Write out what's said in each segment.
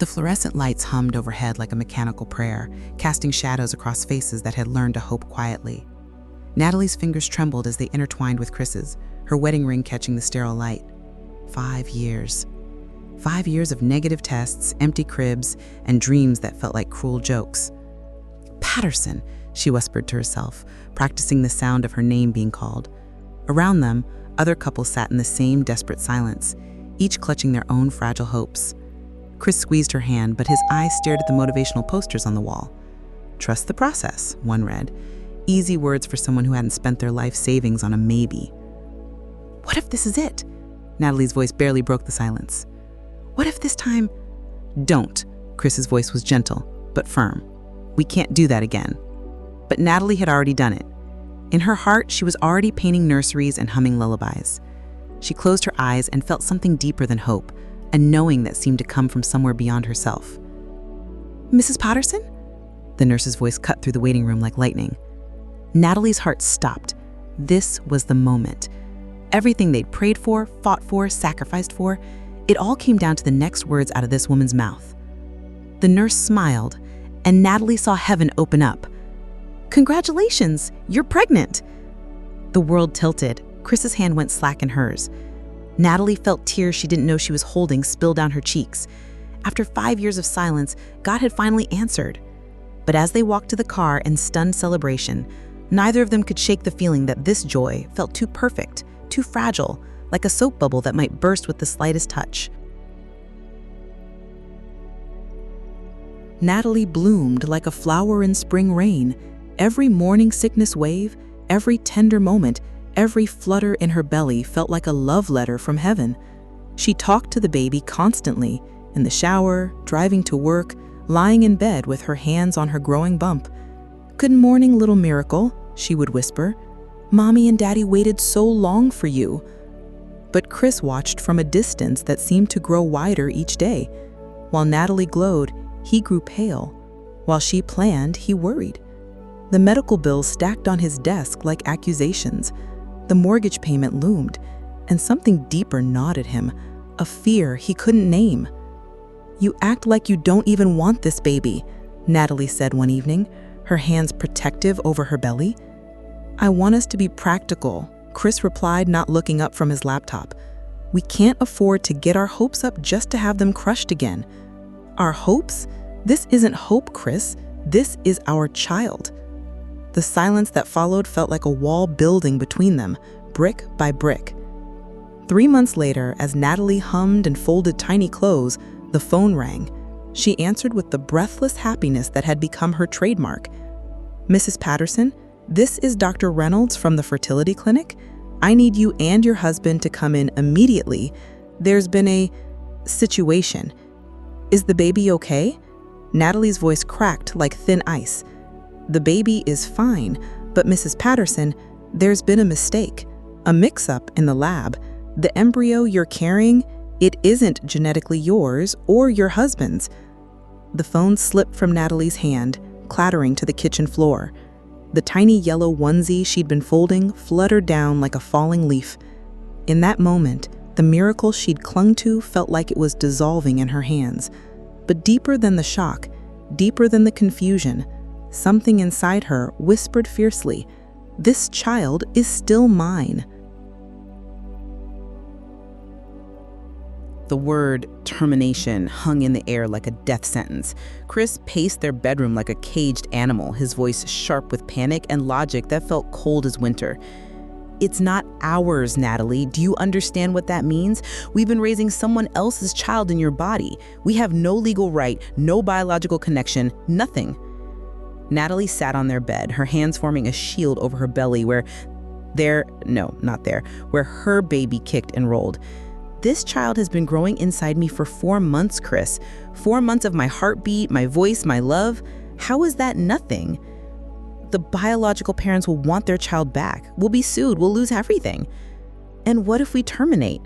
The fluorescent lights hummed overhead like a mechanical prayer, casting shadows across faces that had learned to hope quietly. Natalie's fingers trembled as they intertwined with Chris's, her wedding ring catching the sterile light. 5 years. 5 years of negative tests, empty cribs, and dreams that felt like cruel jokes. Patterson, she whispered to herself, practicing the sound of her name being called. Around them, other couples sat in the same desperate silence, each clutching their own fragile hopes. Chris squeezed her hand, but his eyes stared at the motivational posters on the wall. "Trust the process," one read. Easy words for someone who hadn't spent their life savings on a maybe. "What if this is it?" Natalie's voice barely broke the silence. "What if this time—" "Don't." Chris's voice was gentle, but firm. "We can't do that again." But Natalie had already done it. In her heart, she was already painting nurseries and humming lullabies. She closed her eyes and felt something deeper than hope, a knowing that seemed to come from somewhere beyond herself. "Mrs. Patterson?" The nurse's voice cut through the waiting room like lightning. Natalie's heart stopped. This was the moment. Everything they'd prayed for, fought for, sacrificed for, it all came down to the next words out of this woman's mouth. The nurse smiled, and Natalie saw heaven open up. "Congratulations, you're pregnant!" The world tilted. Chris's hand went slack in hers. Natalie felt tears she didn't know she was holding spill down her cheeks. After 5 years of silence, God had finally answered. But as they walked to the car in stunned celebration, neither of them could shake the feeling that this joy felt too perfect, too fragile, like a soap bubble that might burst with the slightest touch. Natalie bloomed like a flower in spring rain. Every morning sickness wave, every tender moment, every flutter in her belly felt like a love letter from heaven. She talked to the baby constantly, in the shower, driving to work, lying in bed with her hands on her growing bump. "Good morning, little miracle," she would whisper. "Mommy and Daddy waited so long for you." But Chris watched from a distance that seemed to grow wider each day. While Natalie glowed, he grew pale. While she planned, he worried. The medical bills stacked on his desk like accusations. The mortgage payment loomed, and something deeper gnawed at him, a fear he couldn't name. "You act like you don't even want this baby," Natalie said one evening, her hands protective over her belly. "I want us to be practical," Chris replied, not looking up from his laptop. "We can't afford to get our hopes up just to have them crushed again." "Our hopes? This isn't hope, Chris. This is our child." The silence that followed felt like a wall building between them, brick by brick. 3 months later, as Natalie hummed and folded tiny clothes, the phone rang. She answered with the breathless happiness that had become her trademark. "Mrs. Patterson, this is Dr. Reynolds from the fertility clinic. I need you and your husband to come in immediately. There's been a situation. Is the baby okay?" Natalie's voice cracked like thin ice. "The baby is fine, but Mrs. Patterson, there's been a mistake, a mix-up in the lab. The embryo you're carrying, it isn't genetically yours or your husband's." The phone slipped from Natalie's hand, clattering to the kitchen floor. The tiny yellow onesie she'd been folding fluttered down like a falling leaf. In that moment, the miracle she'd clung to felt like it was dissolving in her hands. But deeper than the shock, deeper than the confusion, something inside her whispered fiercely, "This child is still mine." The word termination hung in the air like a death sentence. Chris paced their bedroom like a caged animal, his voice sharp with panic and logic that felt cold as winter. "It's not ours, Natalie. Do you understand what that means? We've been raising someone else's child in your body. We have no legal right, no biological connection, nothing." Natalie sat on their bed, her hands forming a shield over her belly where her baby kicked and rolled. "This child has been growing inside me for 4 months, Chris. 4 months of my heartbeat, my voice, my love. How is that nothing? The biological parents will want their child back. We'll be sued. We'll lose everything. And what if we terminate?"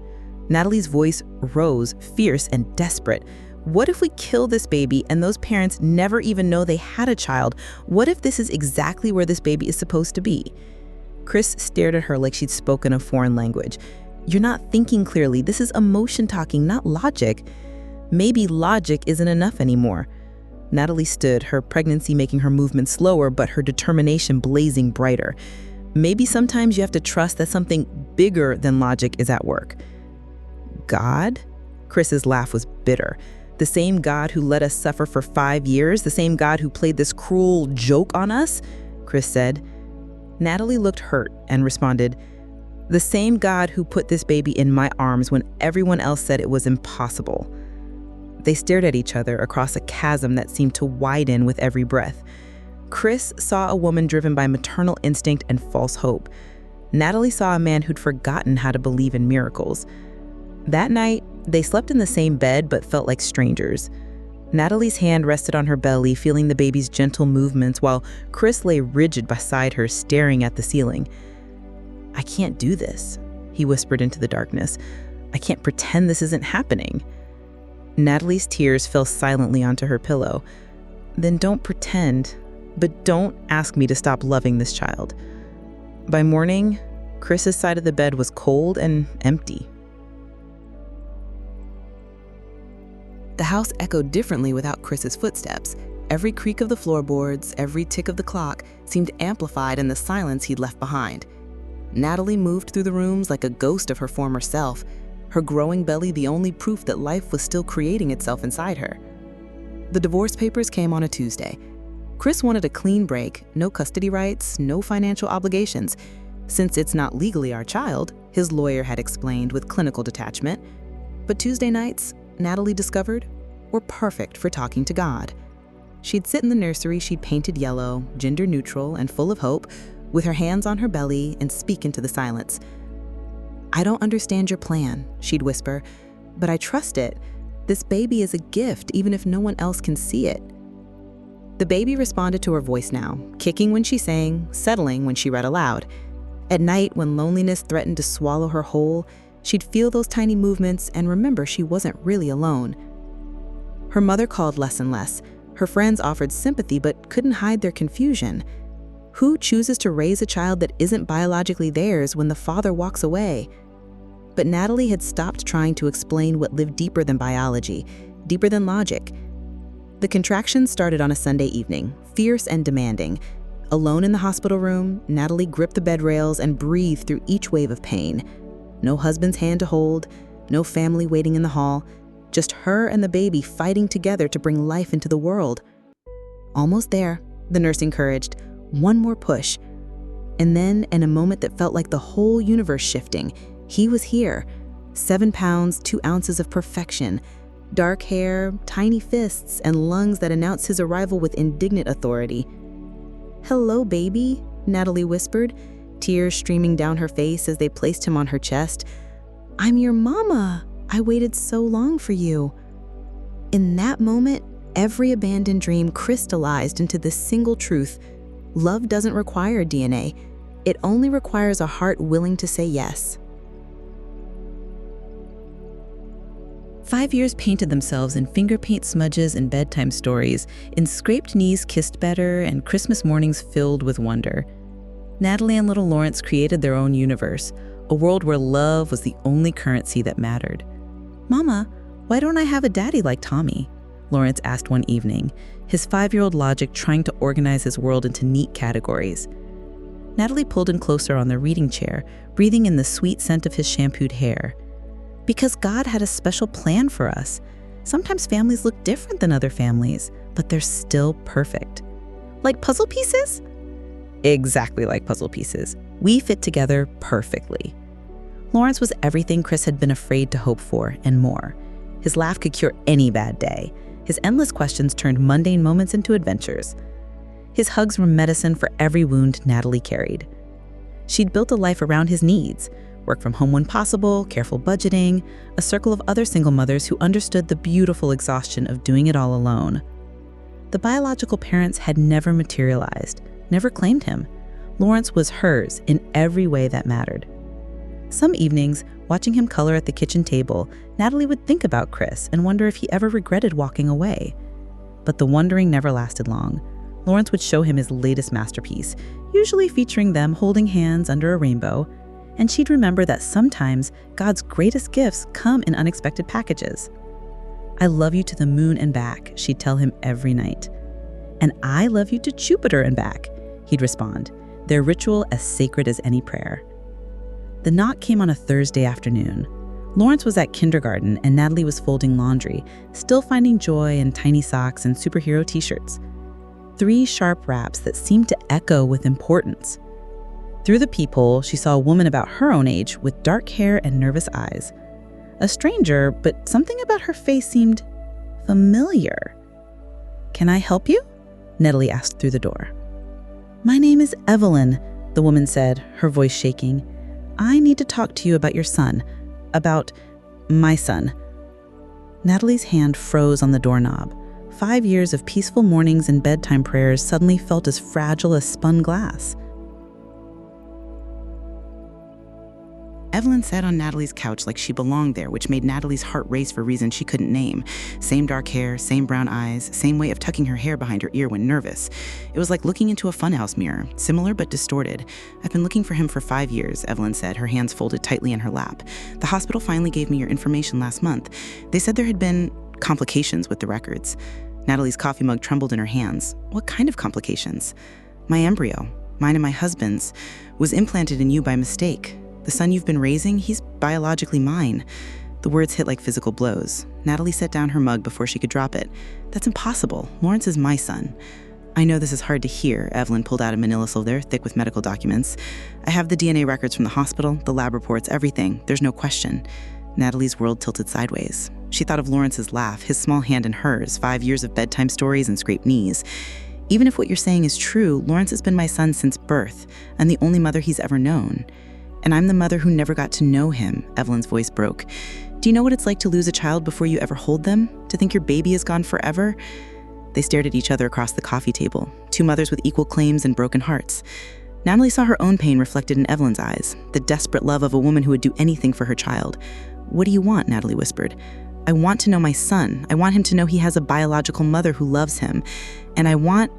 Natalie's voice rose, fierce and desperate. "What if we kill this baby and those parents never even know they had a child? What if this is exactly where this baby is supposed to be?" Chris stared at her like she'd spoken a foreign language. "You're not thinking clearly. This is emotion talking, not logic." Maybe logic isn't enough anymore. Natalie stood, her pregnancy making her movement slower, but her determination blazing brighter. Maybe sometimes you have to trust that something bigger than logic is at work. God? Chris's laugh was bitter. The same God who let us suffer for 5 years, the same God who played this cruel joke on us? Chris said. Natalie looked hurt and responded, the same God who put this baby in my arms when everyone else said it was impossible. They stared at each other across a chasm that seemed to widen with every breath. Chris saw a woman driven by maternal instinct and false hope. Natalie saw a man who'd forgotten how to believe in miracles. That night, they slept in the same bed but felt like strangers. Natalie's hand rested on her belly, feeling the baby's gentle movements, while Chris lay rigid beside her, staring at the ceiling. I can't do this, he whispered into the darkness. I can't pretend this isn't happening. Natalie's tears fell silently onto her pillow. Then don't pretend, but don't ask me to stop loving this child. By morning, Chris's side of the bed was cold and empty. The house echoed differently without Chris's footsteps. Every creak of the floorboards, every tick of the clock seemed amplified in the silence he'd left behind. Natalie moved through the rooms like a ghost of her former self, her growing belly the only proof that life was still creating itself inside her. The divorce papers came on a Tuesday. Chris wanted a clean break, no custody rights, no financial obligations. Since it's not legally our child, his lawyer had explained with clinical detachment. But Tuesday nights, Natalie discovered, were perfect for talking to God. She'd sit in the nursery she'd painted yellow, gender neutral, and full of hope, with her hands on her belly and speak into the silence. I don't understand your plan, she'd whisper, but I trust it. This baby is a gift, even if no one else can see it. The baby responded to her voice now, kicking when she sang, settling when she read aloud. At night, when loneliness threatened to swallow her whole, she'd feel those tiny movements and remember she wasn't really alone. Her mother called less and less. Her friends offered sympathy but couldn't hide their confusion. Who chooses to raise a child that isn't biologically theirs when the father walks away? But Natalie had stopped trying to explain what lived deeper than biology, deeper than logic. The contractions started on a Sunday evening, fierce and demanding. Alone in the hospital room, Natalie gripped the bed rails and breathed through each wave of pain. No husband's hand to hold, no family waiting in the hall, just her and the baby fighting together to bring life into the world. Almost there, the nurse encouraged. One more push. And then, in a moment that felt like the whole universe shifting, he was here. 7 pounds, 2 ounces of perfection. Dark hair, tiny fists, and lungs that announced his arrival with indignant authority. "Hello, baby," Natalie whispered, tears streaming down her face as they placed him on her chest. "I'm your mama. I waited so long for you." In that moment, every abandoned dream crystallized into this single truth. Love doesn't require DNA. It only requires a heart willing to say yes. 5 years painted themselves in finger paint smudges and bedtime stories, in scraped knees kissed better, and Christmas mornings filled with wonder. Natalie and little Lawrence created their own universe, a world where love was the only currency that mattered. "Mama, why don't I have a daddy like Tommy?" Lawrence asked one evening, his 5-year-old logic trying to organize his world into neat categories. Natalie pulled him closer on the reading chair, breathing in the sweet scent of his shampooed hair. "Because God had a special plan for us. Sometimes families look different than other families, but they're still perfect." "Like puzzle pieces?" "Exactly like puzzle pieces. We fit together perfectly." Lawrence was everything Chris had been afraid to hope for, and more. His laugh could cure any bad day. His endless questions turned mundane moments into adventures. His hugs were medicine for every wound Natalie carried. She'd built a life around his needs, work from home when possible, careful budgeting, a circle of other single mothers who understood the beautiful exhaustion of doing it all alone. The biological parents had never materialized, never claimed him. Lawrence was hers in every way that mattered. Some evenings, watching him color at the kitchen table, Natalie would think about Chris and wonder if he ever regretted walking away. But the wondering never lasted long. Lawrence would show him his latest masterpiece, usually featuring them holding hands under a rainbow, and she'd remember that sometimes God's greatest gifts come in unexpected packages. "I love you to the moon and back," she'd tell him every night. "And I love you to Jupiter and back," he'd respond, their ritual as sacred as any prayer. The knock came on a Thursday afternoon. Lawrence was at kindergarten and Natalie was folding laundry, still finding joy in tiny socks and superhero t-shirts. 3 sharp raps that seemed to echo with importance. Through the peephole, she saw a woman about her own age with dark hair and nervous eyes. A stranger, but something about her face seemed familiar. "Can I help you?" Natalie asked through the door. "My name is Evelyn," the woman said, her voice shaking. "I need to talk to you about your son. About my son." Natalie's hand froze on the doorknob. 5 years of peaceful mornings and bedtime prayers suddenly felt as fragile as spun glass. Evelyn sat on Natalie's couch like she belonged there, which made Natalie's heart race for reasons she couldn't name. Same dark hair, same brown eyes, same way of tucking her hair behind her ear when nervous. It was like looking into a funhouse mirror, similar but distorted. "I've been looking for him for 5 years, Evelyn said, her hands folded tightly in her lap. "The hospital finally gave me your information last month. They said there had been complications with the records." Natalie's coffee mug trembled in her hands. "What kind of complications?" "My embryo, mine and my husband's, was implanted in you by mistake. The son you've been raising, he's biologically mine." The words hit like physical blows. Natalie set down her mug before she could drop it. "That's impossible. Lawrence is my son." "I know this is hard to hear," Evelyn pulled out a manila folder thick with medical documents. "I have the DNA records from the hospital, the lab reports, everything. There's no question." Natalie's world tilted sideways. She thought of Lawrence's laugh, his small hand in hers, 5 years of bedtime stories and scraped knees. "Even if what you're saying is true, Lawrence has been my son since birth. I'm the only mother he's ever known. And I'm the mother who never got to know him," Evelyn's voice broke. "Do you know what it's like to lose a child before you ever hold them? To think your baby is gone forever?" They stared at each other across the coffee table, 2 mothers with equal claims and broken hearts. Natalie saw her own pain reflected in Evelyn's eyes, the desperate love of a woman who would do anything for her child. "What do you want?" Natalie whispered. "I want to know my son. I want him to know he has a biological mother who loves him. And I want..."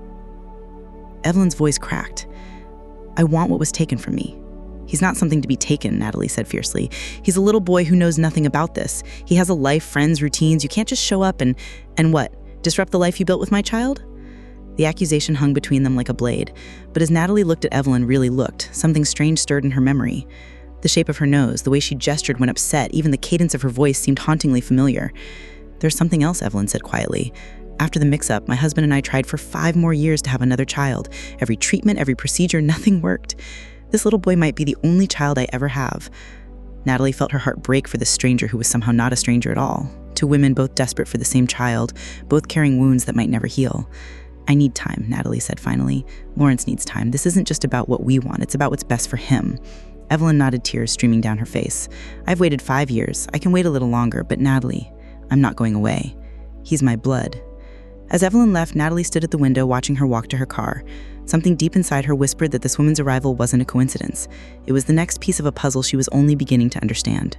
Evelyn's voice cracked. "I want what was taken from me." "He's not something to be taken," Natalie said fiercely. "He's a little boy who knows nothing about this. He has a life, friends, routines. You can't just show up and what? Disrupt the life you built with my child?" The accusation hung between them like a blade. But as Natalie looked at Evelyn really looked, something strange stirred in her memory. The shape of her nose, the way she gestured when upset, even the cadence of her voice seemed hauntingly familiar. "There's something else," Evelyn said quietly. "After the mix-up, my husband and I tried for 5 more years to have another child. Every treatment, every procedure, nothing worked. This little boy might be the only child I ever have." Natalie felt her heart break for this stranger who was somehow not a stranger at all. 2 women both desperate for the same child, both carrying wounds that might never heal. "I need time," Natalie said finally. "Lawrence needs time. This isn't just about what we want. It's about what's best for him." Evelyn nodded, tears streaming down her face. "I've waited 5 years. I can wait a little longer, but Natalie, I'm not going away. He's my blood." As Evelyn left, Natalie stood at the window watching her walk to her car. Something deep inside her whispered that this woman's arrival wasn't a coincidence. It was the next piece of a puzzle she was only beginning to understand.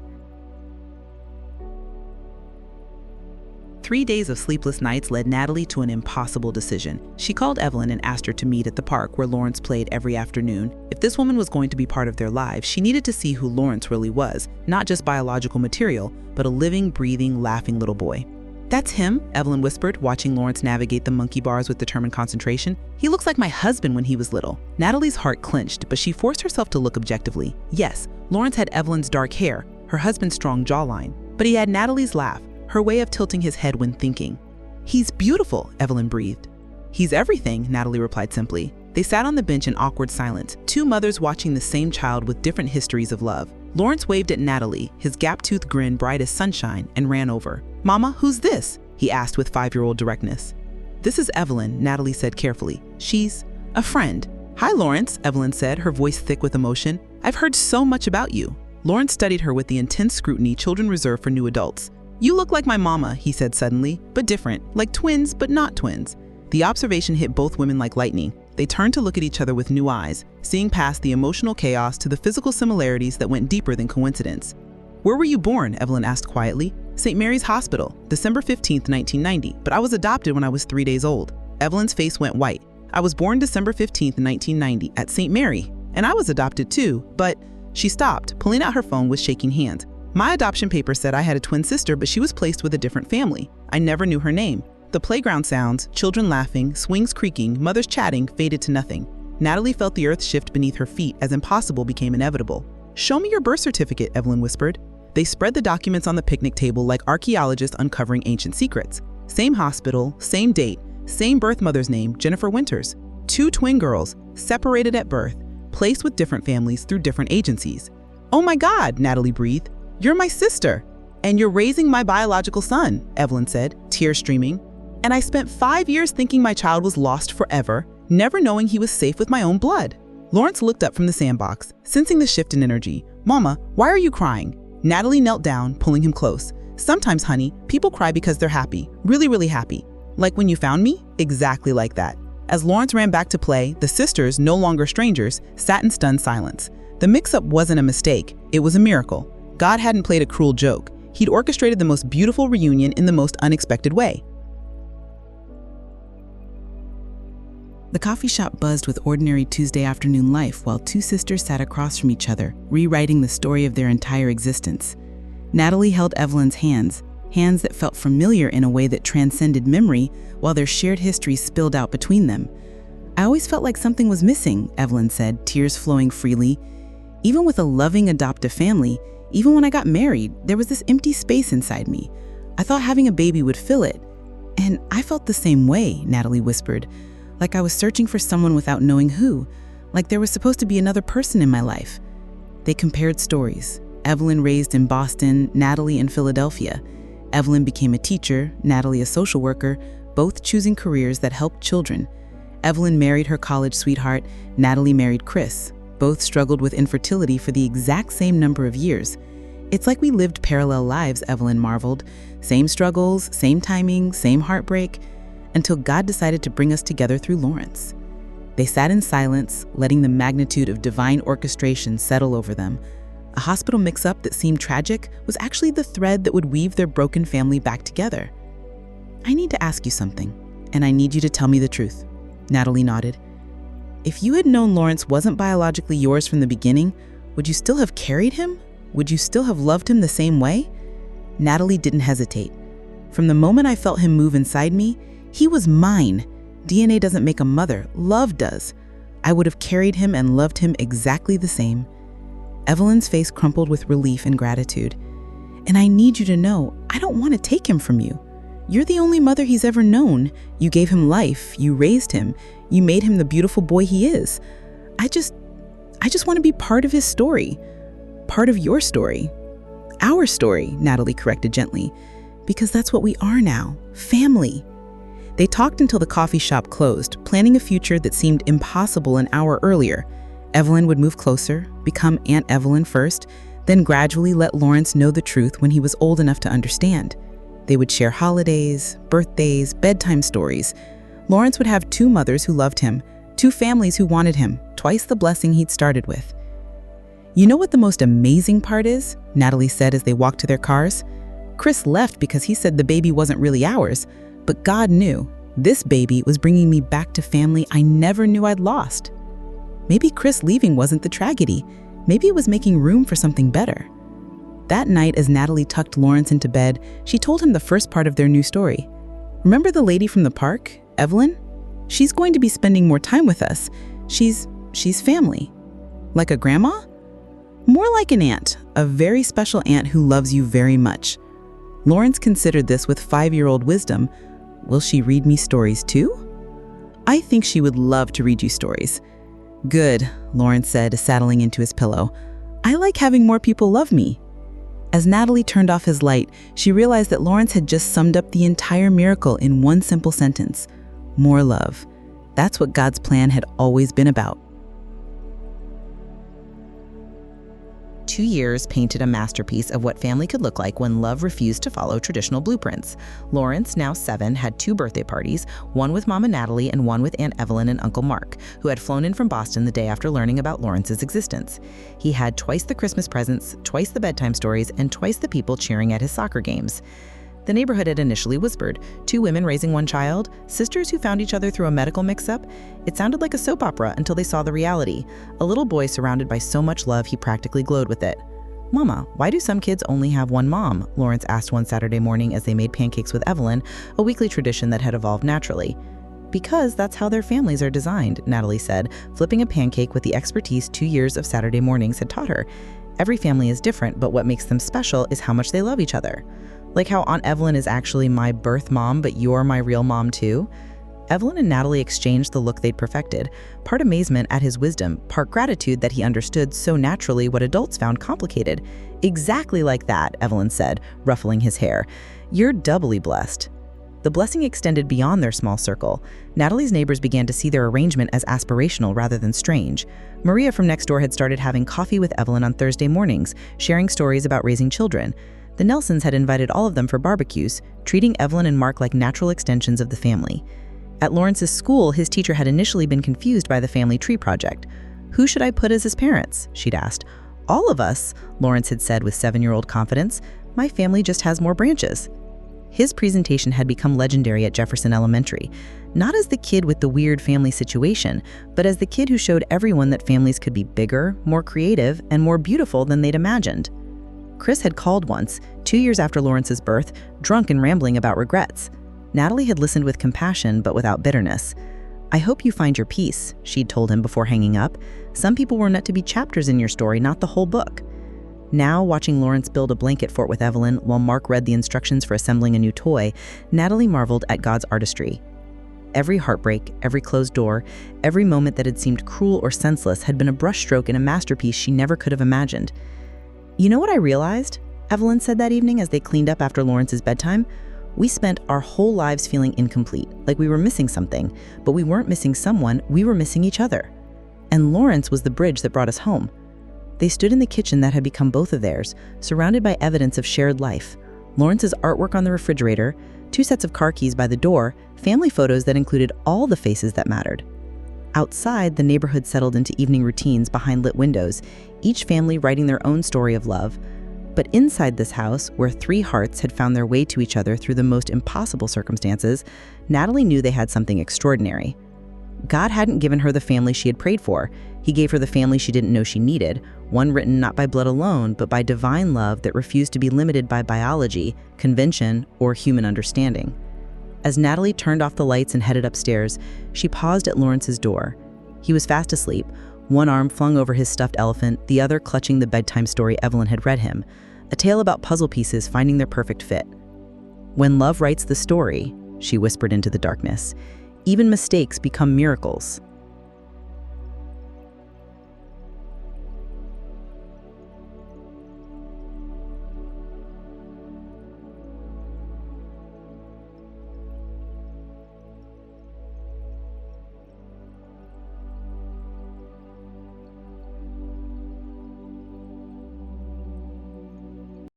3 days of sleepless nights led Natalie to an impossible decision. She called Evelyn and asked her to meet at the park where Lawrence played every afternoon. If this woman was going to be part of their lives, she needed to see who Lawrence really was, not just biological material, but a living, breathing, laughing little boy. "That's him," Evelyn whispered, watching Lawrence navigate the monkey bars with determined concentration. "He looks like my husband when he was little." Natalie's heart clenched, but she forced herself to look objectively. Yes, Lawrence had Evelyn's dark hair, her husband's strong jawline, but he had Natalie's laugh, her way of tilting his head when thinking. "He's beautiful," Evelyn breathed. "He's everything," Natalie replied simply. They sat on the bench in awkward silence, 2 mothers watching the same child with different histories of love. Lawrence waved at Natalie, his gap-toothed grin bright as sunshine, and ran over. "Mama, who's this?" he asked with 5-year-old directness. "This is Evelyn," Natalie said carefully. "She's a friend." "Hi, Lawrence," Evelyn said, her voice thick with emotion. "I've heard so much about you." Lawrence studied her with the intense scrutiny children reserve for new adults. "You look like my mama," he said suddenly, "but different, like twins, but not twins." The observation hit both women like lightning. They turned to look at each other with new eyes, seeing past the emotional chaos to the physical similarities that went deeper than coincidence. "Where were you born?" Evelyn asked quietly. "St. Mary's Hospital, December 15th, 1990, but I was adopted when I was 3 days old." Evelyn's face went white. "I was born December 15th, 1990, at St. Mary, and I was adopted too, but..." She stopped, pulling out her phone with shaking hands. My adoption papers said I had a twin sister, but she was placed with a different family. I never knew her name. The playground sounds, children laughing, swings creaking, mothers chatting, faded to nothing. Natalie felt the earth shift beneath her feet as impossible became inevitable. "Show me your birth certificate," Evelyn whispered. They spread the documents on the picnic table like archaeologists uncovering ancient secrets. Same hospital, same date, same birth mother's name, Jennifer Winters. 2 twin girls, separated at birth, placed with different families through different agencies. "Oh my God," Natalie breathed. "You're my sister. And you're raising my biological son," Evelyn said, tears streaming. "And I spent 5 years thinking my child was lost forever, never knowing he was safe with my own blood." Lawrence looked up from the sandbox, sensing the shift in energy. "Mama, why are you crying?" Natalie knelt down, pulling him close. "Sometimes, honey, people cry because they're happy, really, really happy. Like when you found me? Exactly like that." As Lawrence ran back to play, the sisters, no longer strangers, sat in stunned silence. The mix-up wasn't a mistake, it was a miracle. God hadn't played a cruel joke. He'd orchestrated the most beautiful reunion in the most unexpected way. The coffee shop buzzed with ordinary Tuesday afternoon life while 2 sisters sat across from each other, rewriting the story of their entire existence. Natalie held Evelyn's hands, hands that felt familiar in a way that transcended memory, while their shared history spilled out between them. "I always felt like something was missing," Evelyn said, tears flowing freely. "Even with a loving adoptive family, even when I got married, there was this empty space inside me. I thought having a baby would fill it. And I felt the same way," Natalie whispered, "like I was searching for someone without knowing who, like there was supposed to be another person in my life." They compared stories. Evelyn raised in Boston, Natalie in Philadelphia. Evelyn became a teacher, Natalie a social worker, both choosing careers that helped children. Evelyn married her college sweetheart, Natalie married Chris. Both struggled with infertility for the exact same number of years. "It's like we lived parallel lives," Evelyn marveled. "Same struggles, same timing, same heartbreak, until God decided to bring us together through Lawrence." They sat in silence, letting the magnitude of divine orchestration settle over them. A hospital mix-up that seemed tragic was actually the thread that would weave their broken family back together. "I need to ask you something, and I need you to tell me the truth." Natalie nodded. "If you had known Lawrence wasn't biologically yours from the beginning, would you still have carried him? Would you still have loved him the same way?" Natalie didn't hesitate. "From the moment I felt him move inside me, he was mine. DNA doesn't make a mother, love does. I would have carried him and loved him exactly the same." Evelyn's face crumpled with relief and gratitude. "And I need you to know, I don't want to take him from you. You're the only mother he's ever known. You gave him life, you raised him, you made him the beautiful boy he is. I just want to be part of his story, part of your story. Our story," Natalie corrected gently, "because that's what we are now, family." They talked until the coffee shop closed, planning a future that seemed impossible an hour earlier. Evelyn would move closer, become Aunt Evelyn first, then gradually let Lawrence know the truth when he was old enough to understand. They would share holidays, birthdays, bedtime stories. Lawrence would have 2 mothers who loved him, 2 families who wanted him, twice the blessing he'd started with. "You know what the most amazing part is?" Natalie said as they walked to their cars. "Chris left because he said the baby wasn't really ours, but God knew. This baby was bringing me back to family I never knew I'd lost. Maybe Chris leaving wasn't the tragedy. Maybe it was making room for something better." That night, as Natalie tucked Lawrence into bed, she told him the first part of their new story. "Remember the lady from the park, Evelyn? She's going to be spending more time with us. She's family." "Like a grandma?" "More like an aunt, a very special aunt who loves you very much." Lawrence considered this with 5-year-old wisdom. "Will she read me stories too?" "I think she would love to read you stories." "Good," Lawrence said, settling into his pillow. "I like having more people love me." As Natalie turned off his light, she realized that Lawrence had just summed up the entire miracle in one simple sentence: more love. That's what God's plan had always been about. 2 years painted a masterpiece of what family could look like when love refused to follow traditional blueprints. Lawrence, now 7, had 2 birthday parties, one with Mama Natalie and one with Aunt Evelyn and Uncle Mark, who had flown in from Boston the day after learning about Lawrence's existence. He had twice the Christmas presents, twice the bedtime stories, and twice the people cheering at his soccer games. The neighborhood had initially whispered, 2 women raising 1 child, sisters who found each other through a medical mix-up. It sounded like a soap opera until they saw the reality, a little boy surrounded by so much love he practically glowed with it. "Mama, why do some kids only have one mom?" Lawrence asked one Saturday morning as they made pancakes with Evelyn, a weekly tradition that had evolved naturally. "Because that's how their families are designed," Natalie said, flipping a pancake with the expertise 2 years of Saturday mornings had taught her. "Every family is different, but what makes them special is how much they love each other. Like how Aunt Evelyn is actually my birth mom, but you're my real mom too." Evelyn and Natalie exchanged the look they'd perfected, part amazement at his wisdom, part gratitude that he understood so naturally what adults found complicated. "Exactly like that," Evelyn said, ruffling his hair. "You're doubly blessed." The blessing extended beyond their small circle. Natalie's neighbors began to see their arrangement as aspirational rather than strange. Maria from next door had started having coffee with Evelyn on Thursday mornings, sharing stories about raising children. The Nelsons had invited all of them for barbecues, treating Evelyn and Mark like natural extensions of the family. At Lawrence's school, his teacher had initially been confused by the family tree project. "Who should I put as his parents?" she'd asked. "All of us," Lawrence had said with 7-year-old confidence. "My family just has more branches." His presentation had become legendary at Jefferson Elementary, not as the kid with the weird family situation, but as the kid who showed everyone that families could be bigger, more creative, and more beautiful than they'd imagined. Chris had called once, 2 years after Lawrence's birth, drunk and rambling about regrets. Natalie had listened with compassion, but without bitterness. "I hope you find your peace," she'd told him before hanging up. "Some people were meant to be chapters in your story, not the whole book." Now, watching Lawrence build a blanket fort with Evelyn while Mark read the instructions for assembling a new toy, Natalie marveled at God's artistry. Every heartbreak, every closed door, every moment that had seemed cruel or senseless had been a brushstroke in a masterpiece she never could have imagined. "You know what I realized?" Evelyn said that evening as they cleaned up after Lawrence's bedtime. "We spent our whole lives feeling incomplete, like we were missing something, but we weren't missing someone, we were missing each other. And Lawrence was the bridge that brought us home." They stood in the kitchen that had become both of theirs, surrounded by evidence of shared life. Lawrence's artwork on the refrigerator, 2 sets of car keys by the door, family photos that included all the faces that mattered. Outside, the neighborhood settled into evening routines behind lit windows, each family writing their own story of love. But inside this house, where 3 hearts had found their way to each other through the most impossible circumstances, Natalie knew they had something extraordinary. God hadn't given her the family she had prayed for. He gave her the family she didn't know she needed, one written not by blood alone, but by divine love that refused to be limited by biology, convention, or human understanding. As Natalie turned off the lights and headed upstairs, she paused at Lawrence's door. He was fast asleep, one arm flung over his stuffed elephant, the other clutching the bedtime story Evelyn had read him, a tale about puzzle pieces finding their perfect fit. "When love writes the story," she whispered into the darkness, "even mistakes become miracles."